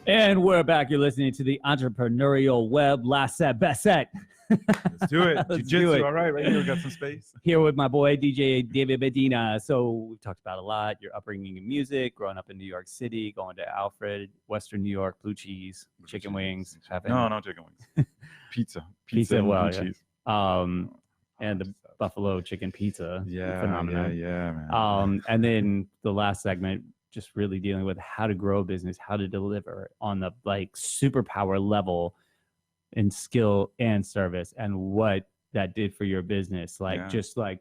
And we're back. You're listening to the Entrepreneurial Web. Last set, best set. Let's do it. Let's Jiu-jitsu, do it. all right, right here. We got some space. Here with my boy, DJ David Medina. So we've talked about a lot. Your upbringing in music, growing up in New York City, going to Alfred, Western New York, blue cheese, chicken wings. No chicken wings. Pizza and well, blue cheese. And the buffalo chicken pizza. Yeah, phenomenon. yeah, man. And then the last segment, just really dealing with how to grow a business, how to deliver on the like superpower level in skill and service, and what that did for your business. Like, just like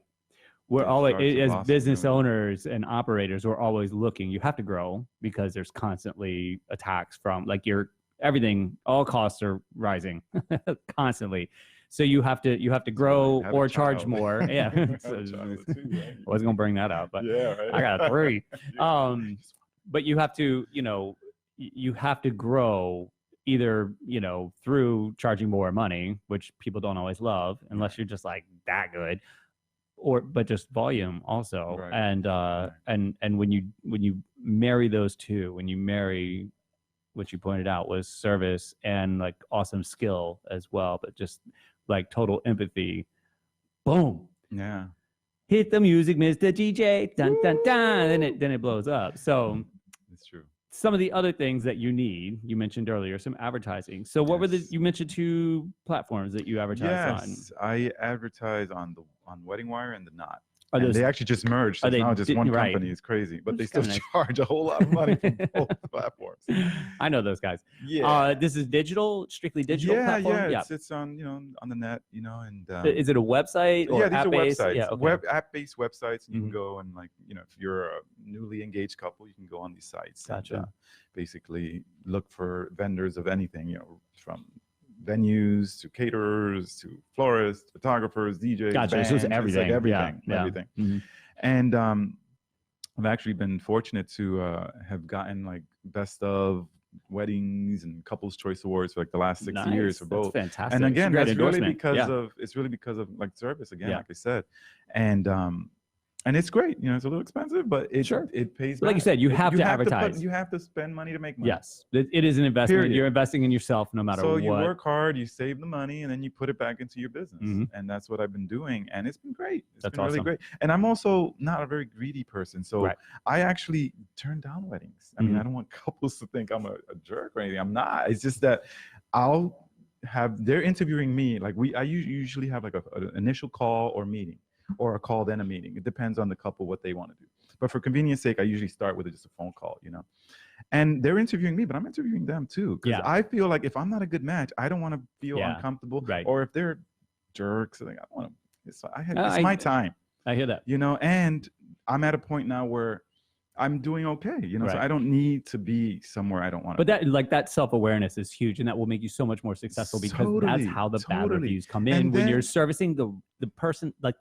we're always, as business owners and operators, we're always looking. You have to grow because there's constantly attacks from like everything, all costs are rising constantly. So you have to grow or charge more. Yeah. So, I wasn't gonna bring that up, but I got 3. But you have to, you have to grow either, through charging more money, which people don't always love unless you're just like that good, but just volume also. Right. And when you marry those two, when you marry what you pointed out was service and like awesome skill as well, but just like total empathy, boom. Yeah. Hit the music, Mr. DJ. Dun, dun, dun. Then it blows up. So it's true. Some of the other things that you need, you mentioned earlier, some advertising. So what were you mentioned 2 platforms that you advertise on? Yes, I advertise on Wedding Wire and the Knot. And they actually just merged. So it's now just one company. It's crazy, but they still charge a whole lot of money for both platforms. I know those guys. Yeah. This is strictly digital platform? Yeah. It's on, on the net, and is it a website or these app-based? are websites. Yeah, okay. App-based websites. And you can go and if you're a newly engaged couple, you can go on these sites. Gotcha. And, basically look for vendors of anything, from venues to caterers to florists, photographers, DJs. Gotcha. Bands, so it's everything. Like everything. Yeah. Everything. Mm-hmm. And I've actually been fortunate to have gotten like best of weddings and couples choice awards for like the last 6 years for both. That's fantastic. And again, that's really because of like service again, like I said. And it's great, it's a little expensive, but it pays back. Like you said, you have to advertise. You have to spend money to make money. Yes, it is an investment. Period. You're investing in yourself no matter what. So you work hard, you save the money, and then you put it back into your business. Mm-hmm. And that's what I've been doing, and it's been great. It's been really great. And I'm also not a very greedy person, so I actually turn down weddings. I mean, I don't want couples to think I'm a jerk or anything. I'm not. It's just that they're interviewing me. Like I usually have like an initial call or meeting. Or a call, then a meeting. It depends on the couple, what they want to do. But for convenience sake, I usually start with just a phone call, And they're interviewing me, but I'm interviewing them too. Because I feel like if I'm not a good match, I don't want to feel uncomfortable. Right. Or if they're jerks, like, I don't want to. It's my time. I hear that. And I'm at a point now where I'm doing okay, so I don't need to be somewhere I don't want to. But that self-awareness is huge, and that will make you so much more successful because that's how the bad reviews come in when you're servicing the person, like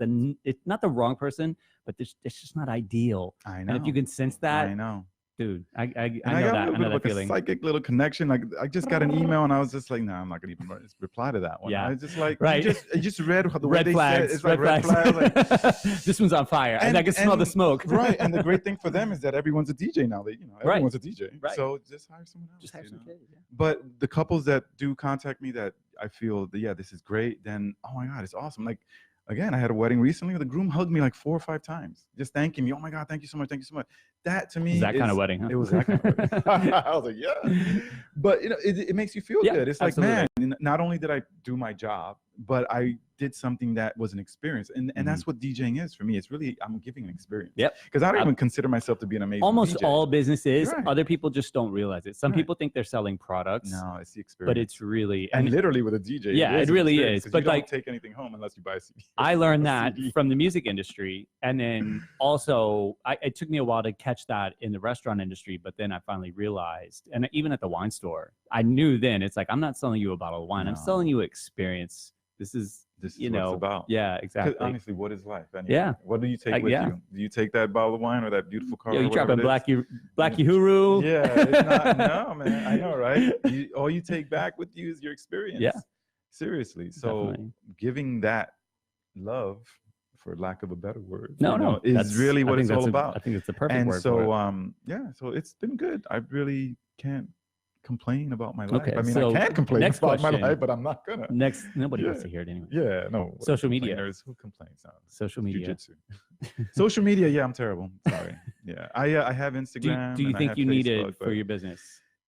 it's not the wrong person, but it's just not ideal. I know. And if you can sense that, I know. Dude, I know that. I know that feeling. A psychic little connection. Like I just got an email and I was just like, no, I'm not gonna even reply to that one. Yeah. I was just like, I just read the way red they flags, said it. It's like red flags. Like, this one's on fire, and I can smell the smoke. Right. And the great thing for them is that everyone's a DJ now. They, everyone's a DJ. Right. So just hire someone else. Just hire some kids. Yeah. But the couples that do contact me that I feel that, this is great, then oh my God, it's awesome. Like. Again, I had a wedding recently where the groom hugged me like 4 or 5 times, just thanking me. Oh my God, thank you so much, thank you so much. That to me is that kind of wedding, huh? It was that kind of wedding. I was like, yeah. But it makes you feel good. It's absolutely. Like, man, not only did I do my job, but I did something that was an experience. And that's what DJing is for me. It's really, I'm giving an experience. Yep. Because I don't even consider myself to be an amazing Almost DJ. all businesses, other people just don't realize it. Some people think they're selling products. No, it's the experience. But it's really. And literally with a DJ. Yeah, it really is. But you don't take anything home unless you buy a CD. I learned that from the music industry. And then also, it took me a while to catch that in the restaurant industry. But then I finally realized, and even at the wine store, I knew then it's like, I'm not selling you a bottle of wine. I'm selling you experience. This is what it's about. Yeah, exactly. Honestly, what is life? Anyway? Yeah. What do you take with you? Do you take that bottle of wine or that beautiful car? You dropping Black Uhuru? Yeah, it's not, no, man. I know, right? All you take back with you is your experience. Yeah. Seriously. So giving that love, for lack of a better word, is really what it's all about. I think it's the perfect word. And so, so it's been good. I really can't complain about my life. Okay, I mean, so I can't complain next about my question. life, but I'm not gonna. Nobody Yeah. wants to hear it anyway. Yeah, no. Social media. Who complains? No, Social media. Jiu-jitsu. Social media. Yeah, I'm terrible. Sorry. Yeah, I have Instagram. Do you and think I have you need Facebook, it for your business?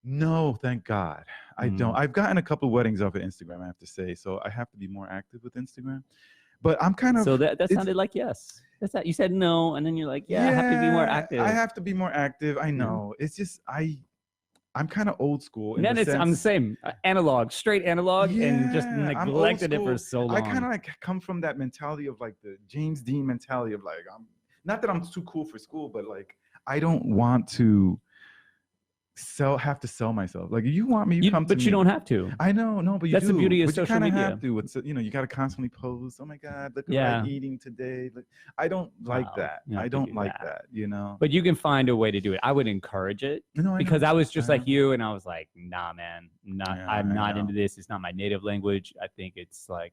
No, thank God. I don't. I've gotten a couple of weddings off of Instagram, I have to say. So I have to be more active with Instagram. But I'm kind of. So that sounded like yes. That's that. You said no, and then you're like, yeah, I have to be more active. I have to be more active. I know. It's just I'm kind of old school. I'm the same. Analog, straight analog, and just neglected it for so long. I kind of like come from that mentality of like the James Dean mentality of like, I'm not that I'm too cool for school, but like I don't want to have to sell myself. Like you want me, come to me. But you don't have to. I know, no, but you That's do. the beauty of But social you media. Have to. It's you got to constantly post. Oh my God, look what I'm eating today. Look, I don't like that. I don't like that. But you can find a way to do it. I would encourage it because I was just like you, and I was like, nah, man, I'm not into this. It's not my native language. I think it's like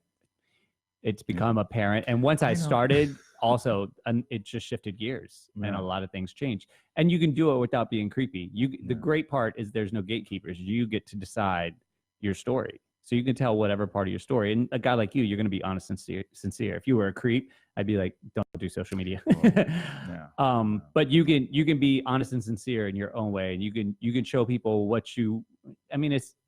it's become apparent. And once I started, also, it just shifted gears and a lot of things changed. And you can do it without being creepy. The great part is there's no gatekeepers. You get to decide your story. So you can tell whatever part of your story. And a guy like you, you're going to be honest and sincere. If you were a creep, I'd be like, don't do social media. But you can be honest and sincere in your own way. And you can show people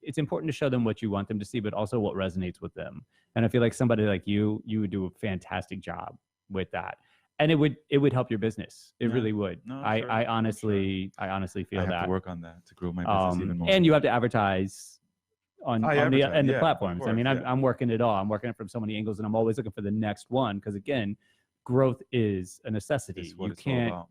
it's important to show them what you want them to see, but also what resonates with them. And I feel like somebody like you would do a fantastic job with that. And it would help your business. It really would. No, I honestly feel that. I have to work on that to grow my business even more. And you have to advertise on the platforms. I mean, I'm working it all. I'm working it from so many angles, and I'm always looking for the next one because again, growth is a necessity. You can't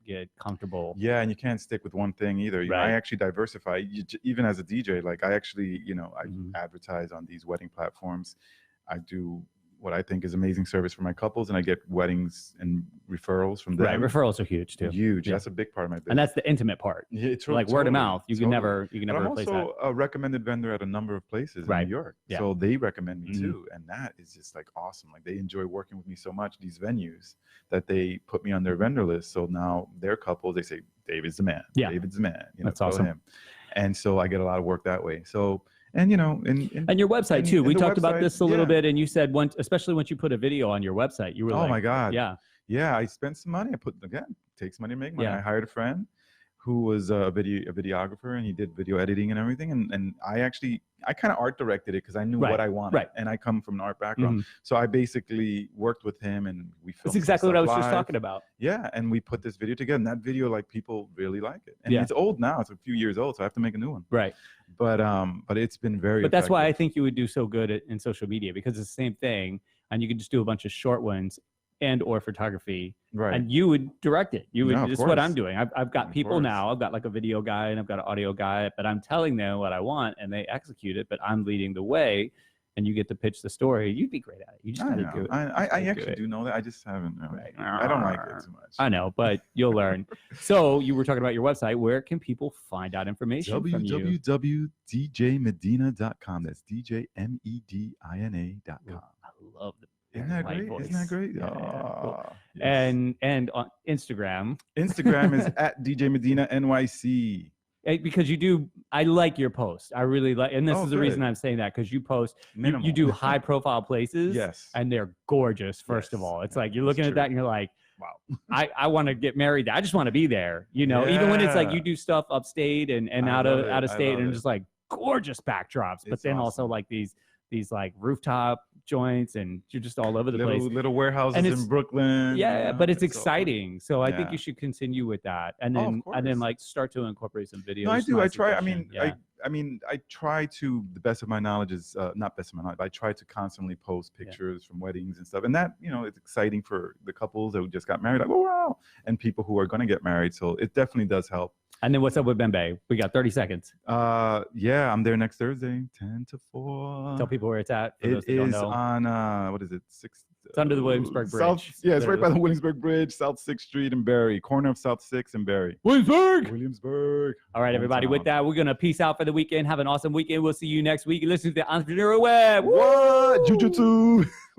get comfortable. Yeah, and you can't stick with one thing either. I actually diversify. Even as a DJ, like I actually, I advertise on these wedding platforms. I do what I think is amazing service for my couples, and I get weddings and referrals from them. Right, referrals are huge too. Huge. That's a big part of my business. And that's the intimate part. Yeah, it's like word of mouth. You can never replace that. I'm also a recommended vendor at a number of places in New York. Yeah. So they recommend me too, and that is just like awesome. Like they enjoy working with me so much, these venues, that they put me on their vendor list. So now their couples, they say, David's the man. Yeah. David's the man. That's awesome. Him. And so I get a lot of work that way. So. And and your website too. We talked about this a little bit, and you said especially once you put a video on your website, you were like, "Oh my God, yeah." I spent some money. Takes money to make money. I hired a friend who was a videographer, and he did video editing and everything. And I kind of art directed it because I knew what I wanted, and I come from an art background, so I basically worked with him, and we filmed. That's exactly what I was just talking about. Yeah, and we put this video together, and that video, like people really like it. And it's old now; it's a few years old, so I have to make a new one. Right. But it's been very. But that's why I think you would do so good in social media, because it's the same thing, and you can just do a bunch of short ones and/or photography, and you would direct it. You would. This is what I'm doing. I've got people now. I've got like a video guy and I've got an audio guy, but I'm telling them what I want and they execute it. But I'm leading the way, and you get to pitch the story. You'd be great at it. You just got to do it. I actually do know that. I just haven't. I don't like it too much. I know, but you'll learn. So you were talking about your website. Where can people find out information from you? www.djmedina.com. That's DJMEDINA.com. I love the. Isn't that great? Voice. Isn't that great? Cool. Yes. And on Instagram. Instagram is at DJ Medina NYC. Because I like your posts. I really like, and this is the reason I'm saying that, because you post, you do high profile places. Yes. And they're gorgeous, first of all. It's like, you're looking at that and you're like, wow, I want to get married there. I just want to be there. Even when it's like you do stuff upstate and out of state and just like gorgeous backdrops, but then also like these like rooftop joints, and you're just all over the place. Little warehouses in Brooklyn. Yeah, but it's exciting. So I think you should continue with that, and then like start to incorporate some videos. No, I do. I try. I mean, I try to, the best of my knowledge is not best of my knowledge, but I try to constantly post pictures from weddings and stuff, and that it's exciting for the couples that just got married. Like, oh wow, and people who are going to get married. So it definitely does help. And then what's up with Bembe? We got 30 seconds. Yeah, I'm there next Thursday, 10 to 4. Tell people where it's at. It is on, what is it? It's under the Williamsburg Bridge. It's right by the Williamsburg Bridge, South 6th Street in Barrie, corner of South 6th and Barrie. Williamsburg. All right, everybody. With that, we're going to peace out for the weekend. Have an awesome weekend. We'll see you next week. Listen to the Entrepreneurial Web. What? Jiu-Jitsu.